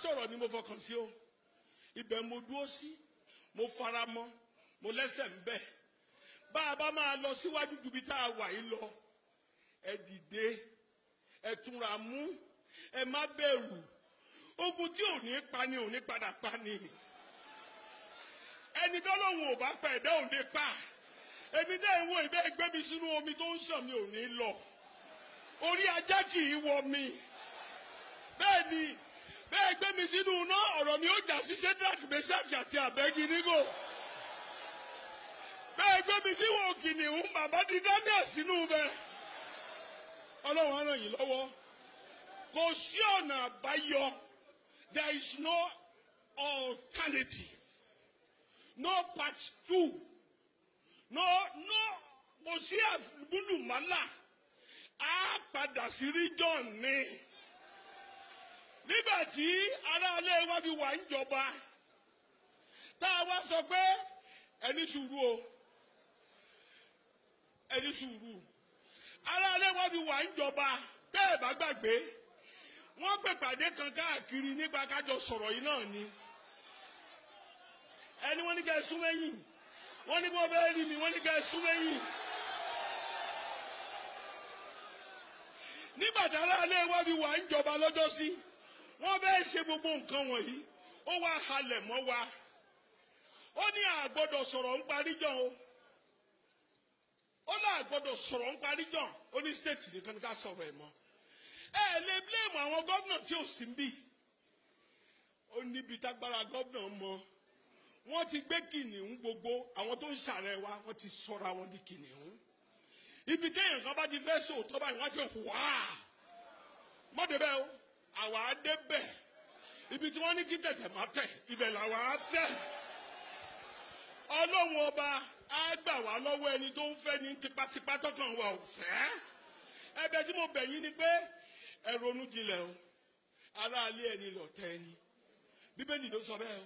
sọ̀rọ̀ ni mo fọkàn sí o. Ibẹ̀ mo dúró sí, mo fara mọ́, mo lẹ́sẹ̀ ń bẹ̀. Bá a bá máa lọ síwájú ju bí tá a wà yìí lọ. Ẹ dìde, ẹ túnra mú, ẹ má bẹ̀rù. Ogun tí ò ní pa ni ò ní padà pa ni. Ẹni tọ́lọ́hun ò bá pa ẹ̀dá ò lè pa. Èmi dẹ́ ń wo ìbẹ́ ẹgbẹ́ mi sínú omi tó ń sàn mi ò ní lọ. Orí ajá kì í wọ mi. Bẹ́ẹ̀ ni, bẹ́ẹ̀ gbé mi sínú iná ọ̀rọ̀ ni ó jà sí Ṣẹ́dírákì, Méṣákì àti Àbẹ́dínígò. Bẹ́ẹ̀ gbé mi síwò kìnìún bàbá di Dáníẹ́lì sínú bẹ́ẹ̀. Ọlọ́run á ràn yín lọ́wọ́. Kò sí ọ̀nà àbáyọ. There is no alternative. No part 2. No, kò sí àbúlùmọ́là. Á padà sí region ni. Nígbà tí aráalé wa fi wà ń jọba, tá a wá sọ pé ẹni sùúrù o, ẹni sùúrù. Aráalé wa fi wà ń jọba, tẹ́ ẹ bá gbàgbé, wọ́n pè pàdé kan káàkiri nípa kájọ sọ̀rọ̀ yìí náà ni. Ẹni wọ́n ní kẹ́ ẹ sún mẹ́yìn, wọ́n ní kí wọ́n bẹ́ẹ̀ rí mi, wọ́n ní kẹ́ ẹ sún mẹ́yìn. Nígbà tí aráalé wa fi wà ń jọba lọ́jọ́ sí, wọ́n bẹ́ẹ̀ ṣe gbogbo nǹkan wọ̀nyí, ó wá halẹ̀ mọ́ wa. Ó ní àgbọ́dọ̀ sọ̀rọ̀ ń parí jọ o. Ó ní àgbọ́dọ̀ sọ̀rọ̀ ń parí jọ. Ó ní state nìkan ní ká sọ̀rọ̀ ẹ̀ mọ́. Ẹ lè blame àwọn gómìnà tí ò sí bí. Ó níbi tágbára gómìnà mọ. Wọ́n ti gbé kìnìún gbogbo, àwọn tó ń ṣàrẹ̀ wa, wọ́n ti sọra wọn di kìnìún. Ibi téèyàn kan bá ti fẹ́ sòótọ́ báyìí, wọ́n ti wá. Mọ́tò bẹ́ẹ̀ o. Àwa á débẹ̀. Ibi tí wọ́n ní kí tẹ̀tẹ̀ má tẹ̀, ibẹ̀ làwa á tẹ̀. Ọlọ́run ọba á gbà wá lọ́wọ́ ẹni tó ń fẹ́ ní tipátipá tọ́kàn wa ò fẹ́. Ẹ̀bẹ̀ tí mo bẹ̀ yín ni pé ẹ ronú jinlẹ̀ o. Aráalé ẹni lọ̀tẹ̀ ẹni. Bíbélì ló sọ bẹ́ẹ̀ o.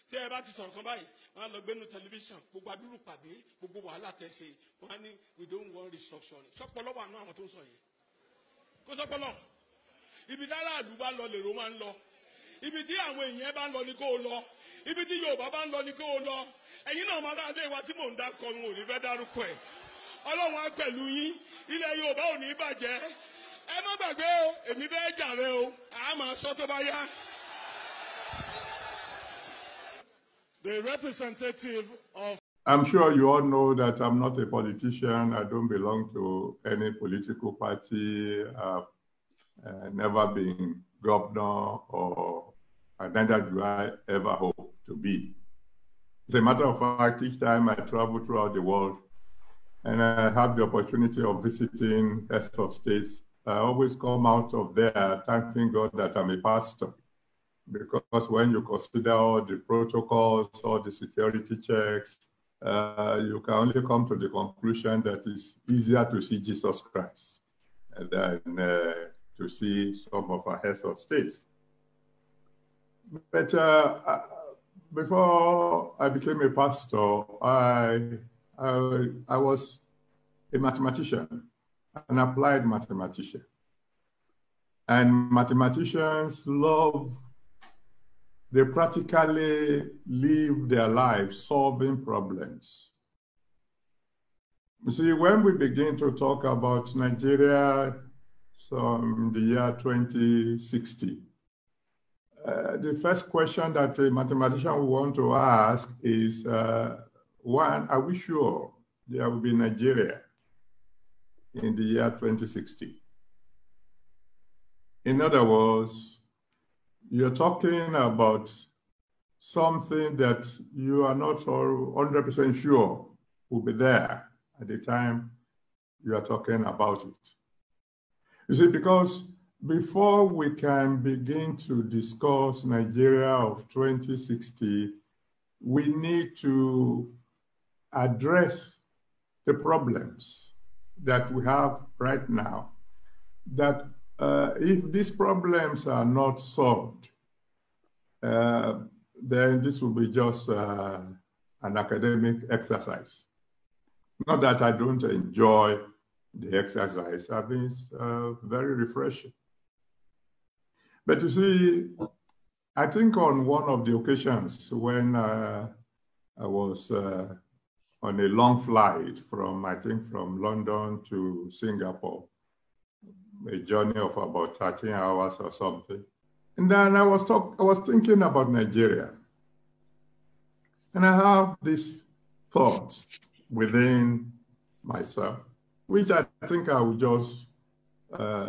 Tí ẹ bá ti sọ̀rọ̀ kan báyìí, wọ́n á lọ gbénu tẹlifíṣàn, gbogbo adúrú pàdé, gbogbo wàhálà tẹ̀ ṣe, wọ́n á ní we don't want restructure. Sọ́pọ̀lọ́ wà nú àwọn tó ń sọ yẹn. Kó sọ́pọ̀lọ́. Ibi tí aráàlú bá lọ lèrò máa ń lọ. Ibi tí àwọn èèyàn bá ń lọ ni kó o lọ. Ibi tí Yorùbá bá ń lọ ni kó o lọ. Ẹ̀yin náà máa dáadé wa tí mò ń dákọ ní òní fẹ́ dárúkọ ẹ̀. Ọlọ́run á pẹ̀lú yín. Ilẹ̀ Yorùbá ò ní bàjẹ́. Ẹ má gbàgbé o, èmi fẹ́ jàre o. Àá máa sọ tó bá yá. The representative of... I'm sure you all know that I'm not a politician. I don't belong to any political party. Never been governor, or neither do I ever hope to be. As a matter of fact, each time I travel throughout the world and I have the opportunity of visiting heads of states, I always come out of there thanking God that I'm a pastor. Because when you consider all the protocols, all the security checks, you can only come to the conclusion that it's easier to see Jesus Christ than to see some of our heads of states. But before I became a pastor, I was a mathematician, an applied mathematician. And mathematicians they practically live their lives solving problems. You see, when we begin to talk about Nigeria, in the year 2060, the first question that a mathematician will want to ask is, one, are we sure there will be Nigeria in the year 2060? In other words, you're talking about something that you are not 100% sure will be there at the time you are talking about it. You see, because before we can begin to discuss Nigeria of 2060, we need to address the problems that we have right now. That if these problems are not solved, then this will be just an academic exercise. Not that I don't enjoy the exercise. I mean, it's very refreshing. But you see, I think on one of the occasions when I was on a long flight from London to Singapore, a journey of about 13 hours or something. And then I was thinking about Nigeria. And I have these thoughts within myself, which I think I will just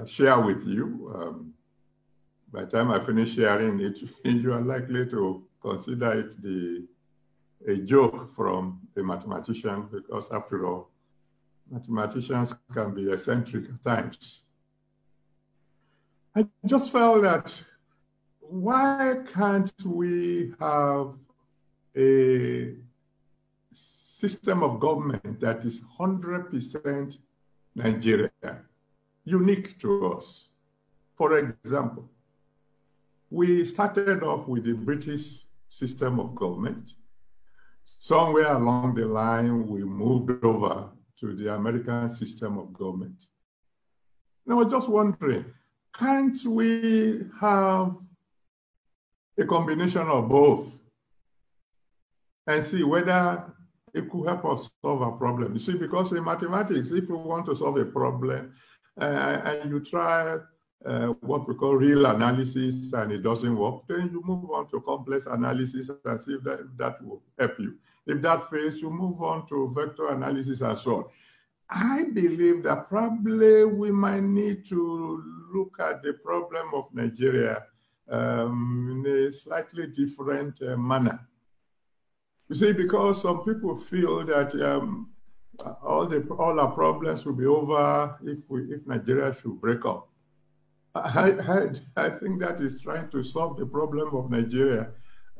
share with you. By the time I finish sharing it, you are likely to consider it a joke from a mathematician, because after all, mathematicians can be eccentric at times. I just felt that why can't we have a system of government that is 100% Nigeria, unique to us? For example, we started off with the British system of government. Somewhere along the line, we moved over to the American system of government. And I was just wondering, can't we have a combination of both and see whether it could help us solve a problem? You see, because in mathematics, if you want to solve a problem and you try what we call real analysis and it doesn't work, then you move on to complex analysis and see if that will help you. If that fails, you move on to vector analysis and so on. I believe that probably we might need to look at the problem of Nigeria in a slightly different manner. You see, because some people feel that all our problems will be over if Nigeria should break up. I think that is trying to solve the problem of Nigeria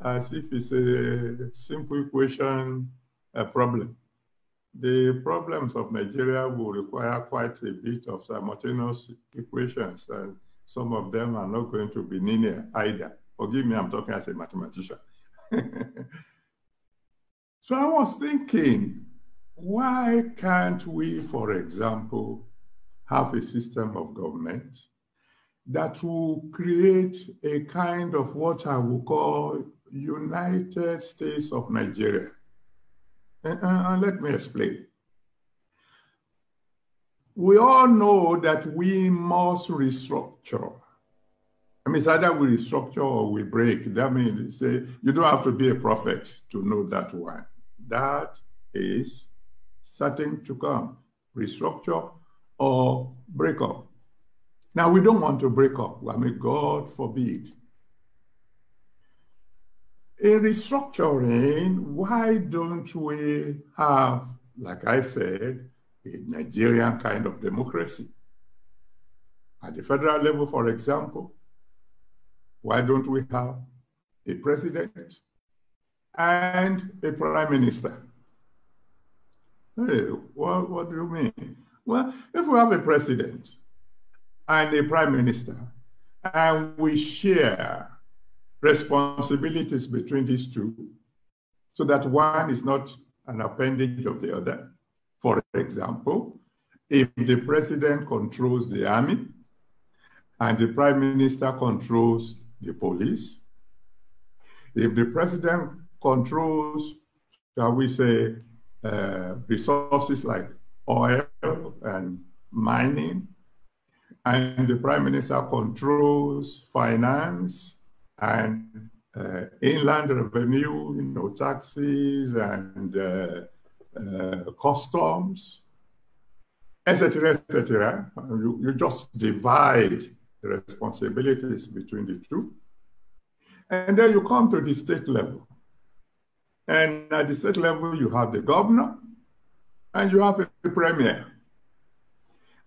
as if it's a simple equation problem. The problems of Nigeria will require quite a bit of simultaneous equations, and some of them are not going to be linear either. Forgive me, I'm talking as a mathematician. So I was thinking, why can't we, for example, have a system of government that will create a kind of what I would call United States of Nigeria? And let me explain. We all know that we must restructure. I mean, it's either we restructure or we break. That means say you don't have to be a prophet to know that one. That is certain to come. Restructure or break up. Now, we don't want to break up. I mean, God forbid. In restructuring, why don't we have, like I said, a Nigerian kind of democracy? At the federal level, for example, why don't we have a president and a prime minister? Hey, what do you mean? Well, if we have a president and a prime minister and we share responsibilities between these two so that one is not an appendage of the other. For example, if the president controls the army and the prime minister controls the police, if the president controls, shall we say, resources like oil and mining, and the prime minister controls finance and inland revenue, taxes and customs, etc., etc. You just divide the responsibilities between the two. And then you come to the state level. And at the state level, you have the governor and you have the premier.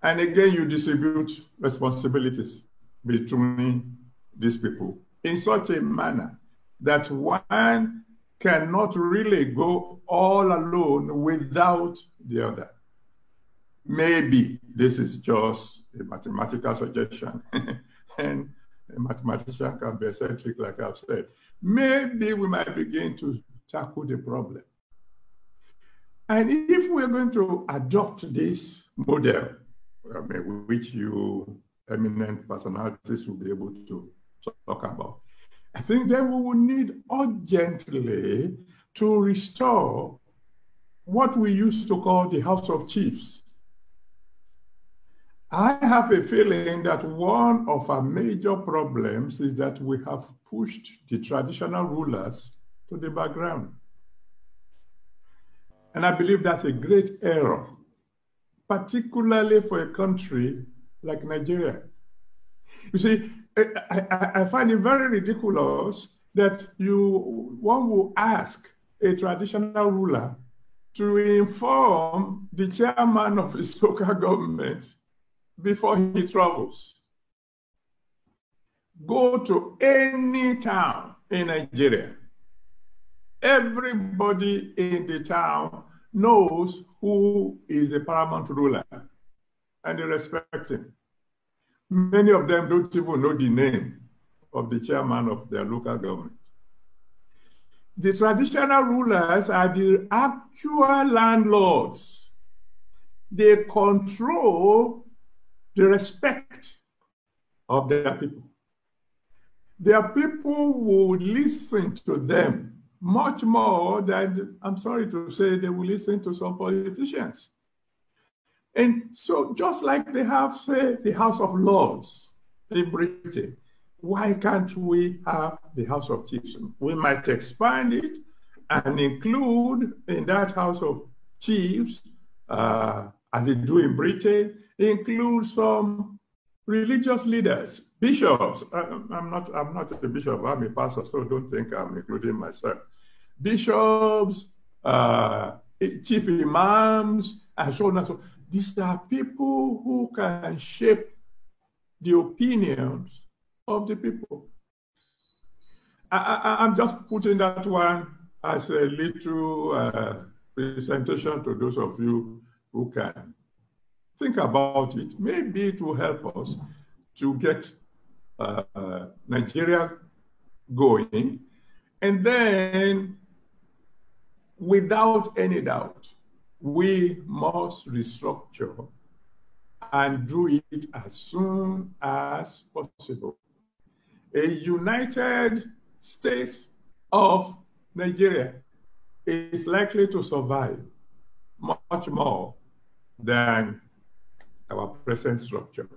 And again, you distribute responsibilities between these people in such a manner that one cannot really go all alone without the other. Maybe this is just a mathematical suggestion, and a mathematician can be eccentric, like I've said. Maybe we might begin to tackle the problem. And if we're going to adopt this model, which you eminent personalities will be able to talk about, I think then we will need urgently to restore what we used to call the House of Chiefs. I have a feeling that one of our major problems is that we have pushed the traditional rulers to the background. And I believe that's a great error, particularly for a country like Nigeria. You see, I find it very ridiculous that one will ask a traditional ruler to inform the chairman of his local government before he travels. Go to any town in Nigeria. Everybody in the town knows who is the paramount ruler, and they respect him. Many of them don't even know the name of the chairman of their local government. The traditional rulers are the actual landlords. They control the respect of their people. Their people would listen to them much more than, I'm sorry to say, they will listen to some politicians. And so just like they have, say, the House of Lords in Britain, why can't we have the House of Chiefs? We might expand it and include in that House of Chiefs, as they do in Britain, include some religious leaders, bishops. I'm not a bishop, I'm a pastor, so don't think I'm including myself. Bishops, chief imams, and so on and so on. These are people who can shape the opinions of the people. I'm just putting that one as a little presentation to those of you who can think about it. Maybe it will help us to get Nigeria going. And then, without any doubt, we must restructure and do it as soon as possible. A United States of Nigeria is likely to survive much more than our present structure.